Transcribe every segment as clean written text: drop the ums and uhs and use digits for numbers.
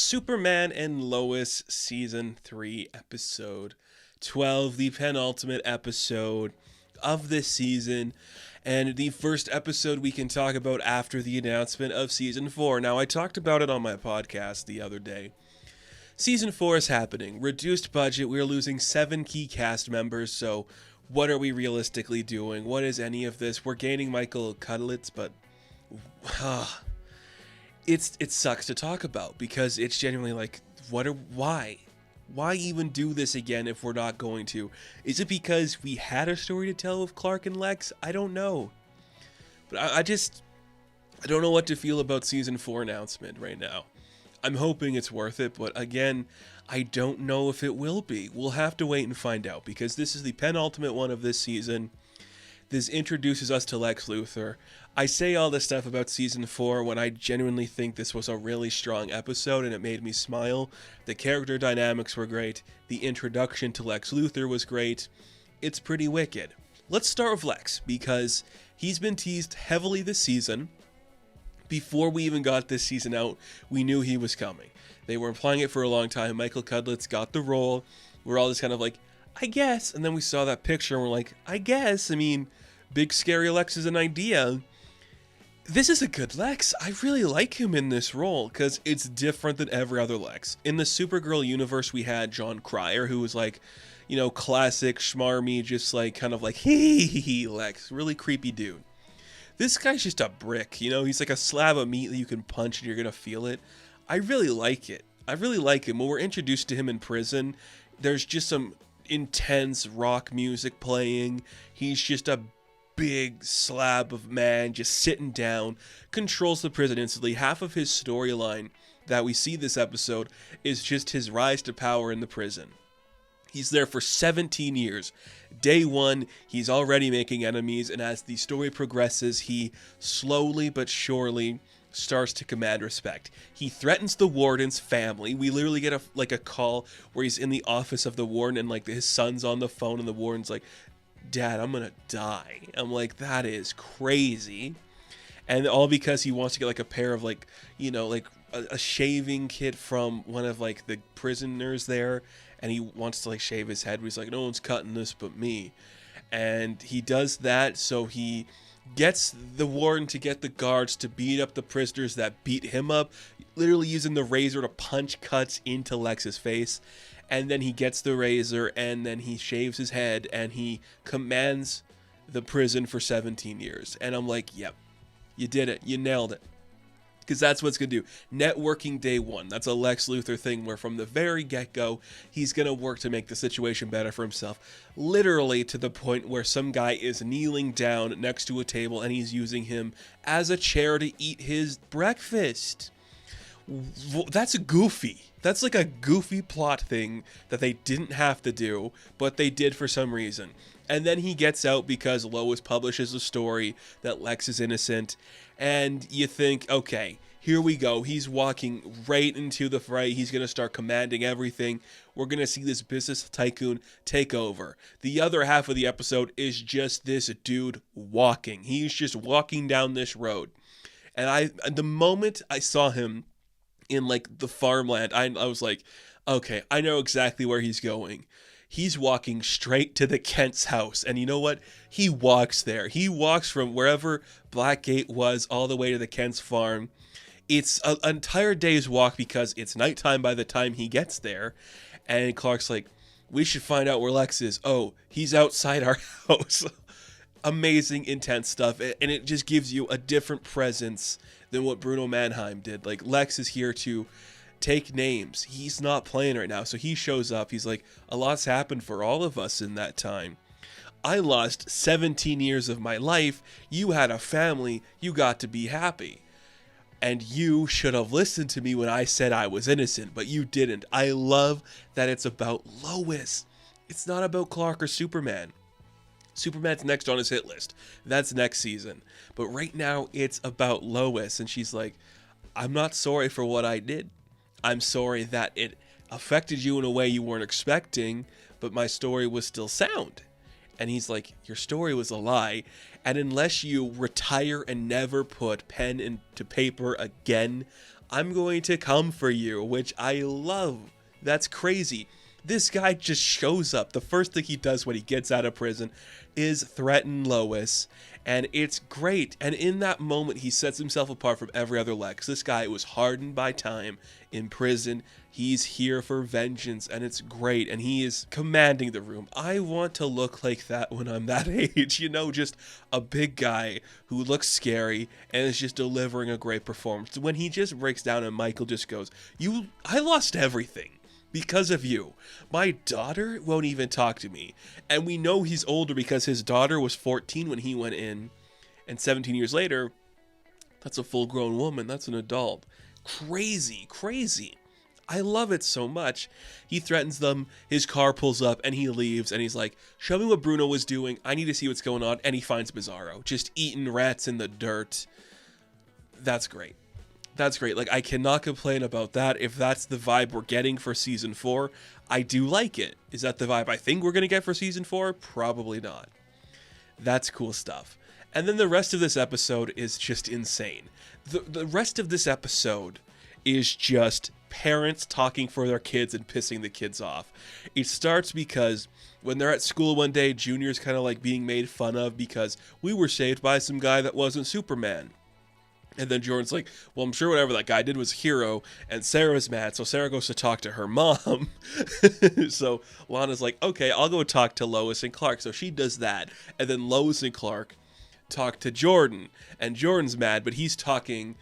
Superman and Lois Season 3, Episode 12, the penultimate episode of this season, and the first episode we can talk about after the announcement of Season 4. Now, I talked about it on my podcast the other day. Season 4 is happening. Reduced budget, we're losing 7 key cast members, so what are we realistically doing? What is any of this? We're gaining Michael Cudlitz, but it sucks to talk about because it's genuinely like, why? Why even do this again if we're not going to? Is it because we had a story to tell with Clark and Lex? I don't know. But I don't know what to feel about Season 4 announcement right now. I'm hoping it's worth it, but again, I don't know if it will be. We'll have to wait and find out because this is the penultimate one of this season. This introduces us to Lex Luthor. I say all this stuff about Season 4 when I genuinely think this was a really strong episode and it made me smile. The character dynamics were great. The introduction to Lex Luthor was great. It's pretty wicked. Let's start with Lex because he's been teased heavily this season. Before we even got this season out, we knew he was coming. They were implying it for a long time. Michael Cudlitz got the role. We're all just kind of like, I guess. And then we saw that picture and we're like, I guess. I mean, big scary Lex is an idea. This is a good Lex. I really like him in this role because it's different than every other Lex. In the Supergirl universe, we had John Cryer, who was like, you know, classic, schmarmy, just like kind of like, hee Lex. Really creepy dude. This guy's just a brick, you know? He's like a slab of meat that you can punch and you're going to feel it. I really like it. I really like him. When we're introduced to him in prison, there's just some intense rock music playing. He's just a big slab of man just sitting down, controls the prison instantly. Half of his storyline that we see this episode is just his rise to power in the prison. He's there for 17 years. Day one, he's already making enemies, and as the story progresses, he slowly but surely starts to command respect. He threatens the warden's family. We literally get a call where he's in the office of the warden, and like his son's on the phone, and the warden's like, Dad, I'm gonna die. I'm like, that is crazy. And all because he wants to get like a pair of like, you know, like a shaving kit from one of like the prisoners there, and he wants to like shave his head. He's like, no one's cutting this but me. And he does that, so he gets the warden to get the guards to beat up the prisoners that beat him up, literally using the razor to punch cuts into Lex's face. And then he gets the razor, and then he shaves his head, and he commands the prison for 17 years. And I'm like, yep, you did it. You nailed it. Because that's what it's going to do. Networking day one. That's a Lex Luthor thing where from the very get-go, he's going to work to make the situation better for himself. Literally to the point where some guy is kneeling down next to a table, and he's using him as a chair to eat his breakfast. That's goofy. That's like a goofy plot thing that they didn't have to do, but they did for some reason. And then he gets out because Lois publishes a story that Lex is innocent, and you think, okay, here we go. He's walking right into the fray. He's going to start commanding everything. We're going to see this business tycoon take over. The other half of the episode is just this dude walking. He's just walking down this road. And the moment I saw him in like the farmland, I was like, okay, I know exactly where he's going. He's walking straight to the Kent's house. And you know what? He walks there. He walks from wherever Blackgate was all the way to the Kent's farm. It's an entire day's walk because it's nighttime by the time he gets there. And Clark's like, we should find out where Lex is. Oh, he's outside our house. Amazing, intense stuff. And it just gives you a different presence than what Bruno Mannheim did. Like, Lex is here to take names. He's not playing right now, so he shows up. He's like, a lot's happened for all of us in that time. I lost 17 years of my life. You had a family. You got to be happy. And you should have listened to me when I said I was innocent, but you didn't. I love that it's about Lois. It's not about Clark or Superman. Superman's next on his hit list. That's next season. But right now, it's about Lois. And she's like, I'm not sorry for what I did. I'm sorry that it affected you in a way you weren't expecting, but my story was still sound. And he's like, your story was a lie. And unless you retire and never put pen into paper again, I'm going to come for you, which I love. That's crazy. This guy just shows up. The first thing he does when he gets out of prison is threaten Lois, and it's great. And in that moment, he sets himself apart from every other Lex. This guy was hardened by time in prison. He's here for vengeance, and it's great. And he is commanding the room. I want to look like that when I'm that age, you know, just a big guy who looks scary and is just delivering a great performance. When he just breaks down and Michael just goes, I lost everything because of you. My daughter won't even talk to me. And we know he's older because his daughter was 14 when he went in, and 17 years later, that's a full-grown woman. That's an adult. Crazy, crazy. I love it so much. He threatens them, his car pulls up, and he leaves, and he's like, show me what Bruno was doing, I need to see what's going on, and he finds Bizarro, just eating rats in the dirt. That's great. That's great. Like, I cannot complain about that. If that's the vibe we're getting for season 4, I do like it. Is that the vibe I think we're going to get for season 4? Probably not. That's cool stuff. And then the rest of this episode is just insane. The rest of this episode is just parents talking for their kids and pissing the kids off. It starts because when they're at school one day, Junior's kind of like being made fun of because we were saved by some guy that wasn't Superman. And then Jordan's like, well, I'm sure whatever that guy did was a hero. And Sarah's mad, so Sarah goes to talk to her mom. So Lana's like, okay, I'll go talk to Lois and Clark. So she does that. And then Lois and Clark talk to Jordan. And Jordan's mad, but he's talking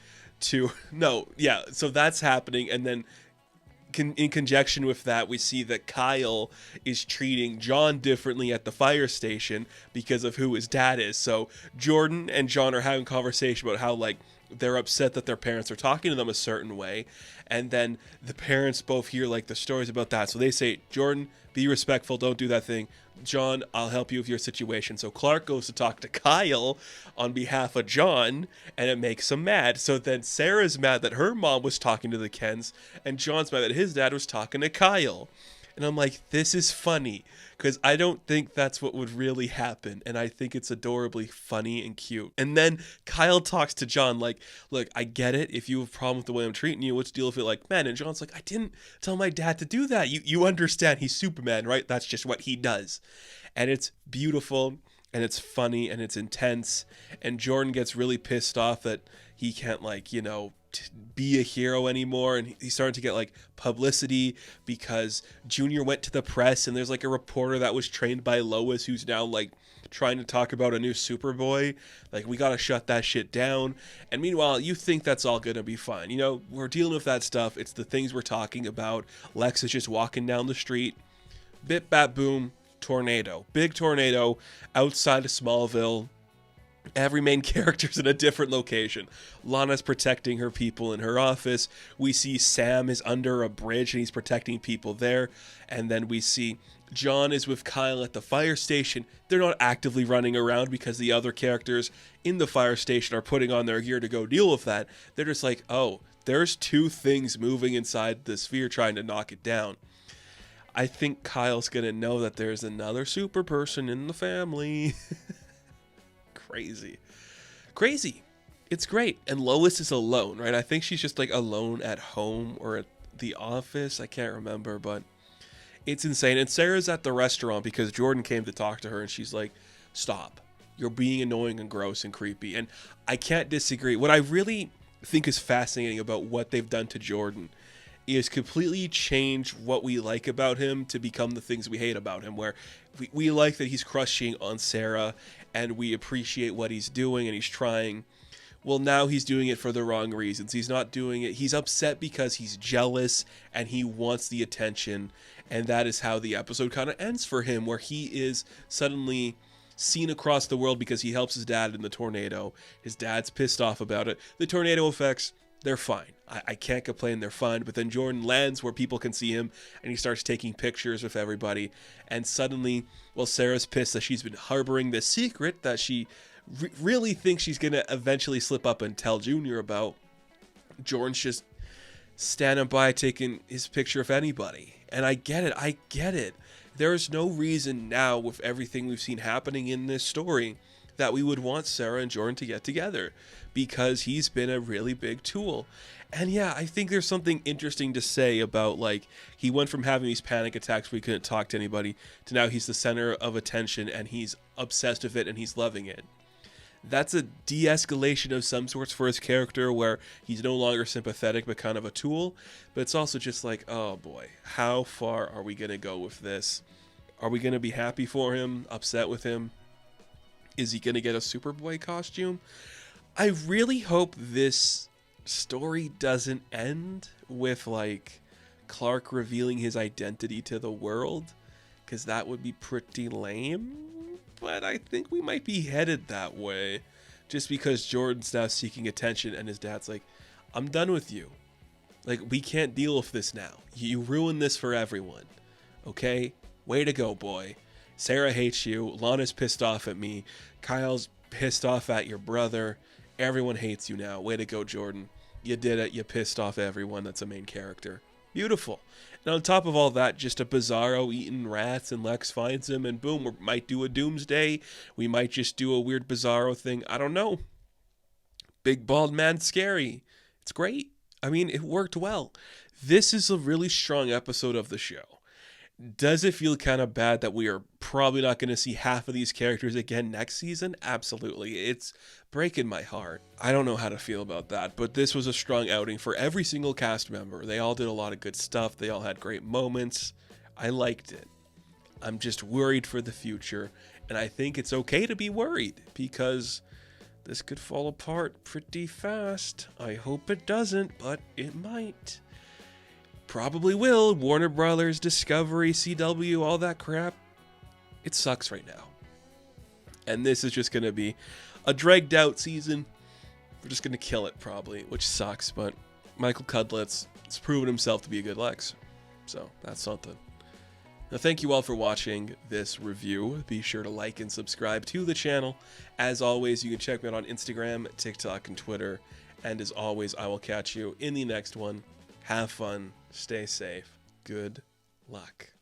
to... No, yeah, so that's happening. And then in conjunction with that, we see that Kyle is treating John differently at the fire station because of who his dad is. So Jordan and John are having a conversation about how, like, they're upset that their parents are talking to them a certain way, and then the parents both hear like the stories about that, so they say, Jordan, be respectful, don't do that thing. John, I'll help you with your situation. So Clark goes to talk to Kyle on behalf of John, and it makes him mad. So then Sarah's mad that her mom was talking to the Kens, and John's mad that his dad was talking to Kyle. And I'm like, this is funny, because I don't think that's what would really happen, and I think it's adorably funny and cute. And then Kyle talks to John like, look, I get it. If you have a problem with the way I'm treating you, what's the deal with it? Like, man, and John's like, I didn't tell my dad to do that. You understand, he's Superman, right? That's just what he does. And it's beautiful, and it's funny, and it's intense, and Jordan gets really pissed off that he can't, like, you know, be a hero anymore, and he's starting to get like publicity because Junior went to the press, and there's like a reporter that was trained by Lois who's now like trying to talk about a new Superboy. Like, we gotta shut that shit down. And meanwhile, you think that's all gonna be fine, you know, we're dealing with that stuff. It's the things we're talking about. Lex is just walking down the street, bip bap boom, tornado, big tornado outside of Smallville. Every main character's in a different location. Lana's protecting her people in her office. We see Sam is under a bridge and he's protecting people there. And then we see John is with Kyle at the fire station. They're not actively running around because the other characters in the fire station are putting on their gear to go deal with that. They're just like, oh, there's two things moving inside the sphere trying to knock it down. I think Kyle's gonna know that there's another super person in the family. Crazy. It's great. And Lois is alone, right? I think she's just like alone at home or at the office. I can't remember, but it's insane. And Sarah's at the restaurant because Jordan came to talk to her, and she's like, stop. You're being annoying and gross and creepy. And I can't disagree. What I really think is fascinating about what they've done to Jordan is completely change what we like about him to become the things we hate about him, where we like that he's crushing on Sarah and we appreciate what he's doing and he's trying. Well, now he's doing it for the wrong reasons. He's not doing it. He's upset because he's jealous and he wants the attention. And that is how the episode kind of ends for him, where he is suddenly seen across the world because he helps his dad in the tornado. His dad's pissed off about it. The tornado effects, they're fine. I can't complain, they're fine. But then Jordan lands where people can see him, and he starts taking pictures with everybody. And suddenly, well, Sarah's pissed that she's been harboring this secret that she really thinks she's going to eventually slip up and tell Junior about. Jordan's just standing by taking his picture of anybody. And I get it. There's no reason now, with everything we've seen happening in this story, that we would want Sarah and Jordan to get together, because he's been a really big tool. And yeah, I think there's something interesting to say about, like, he went from having these panic attacks where he couldn't talk to anybody to now he's the center of attention and he's obsessed with it and he's loving it. That's a de-escalation of some sorts for his character where he's no longer sympathetic but kind of a tool. But it's also just like, oh boy, how far are we going to go with this? Are we going to be happy for him, upset with him? Is he going to get a Superboy costume? I really hope this story doesn't end with, like, Clark revealing his identity to the world, because that would be pretty lame. But I think we might be headed that way, just because Jordan's now seeking attention and his dad's like, I'm done with you. Like, we can't deal with this now. You ruined this for everyone. Okay? Way to go, boy. Sarah hates you. Lana's pissed off at me. Kyle's pissed off at your brother. Everyone hates you now. Way to go, Jordan. You did it. You pissed off everyone that's a main character. Beautiful. And on top of all that, just a Bizarro eating rats, and Lex finds him, and boom, we might do a Doomsday. We might just do a weird Bizarro thing. I don't know. Big bald man scary. It's great. I mean, it worked well. This is a really strong episode of the show. Does it feel kind of bad that we are probably not going to see half of these characters again next season? Absolutely. It's breaking my heart. I don't know how to feel about that, but this was a strong outing for every single cast member. They all did a lot of good stuff. They all had great moments. I liked it. I'm just worried for the future, and I think it's okay to be worried because this could fall apart pretty fast. I hope it doesn't, but it might. Probably will. Warner Brothers, Discovery, CW, all that crap. It sucks right now. And this is just going to be a dragged out season. We're just going to kill it probably, which sucks. But Michael Cudlitz has proven himself to be a good Lex. So that's something. Now, thank you all for watching this review. Be sure to like and subscribe to the channel. As always, you can check me out on Instagram, TikTok, and Twitter. And as always, I will catch you in the next one. Have fun. Stay safe. Good luck.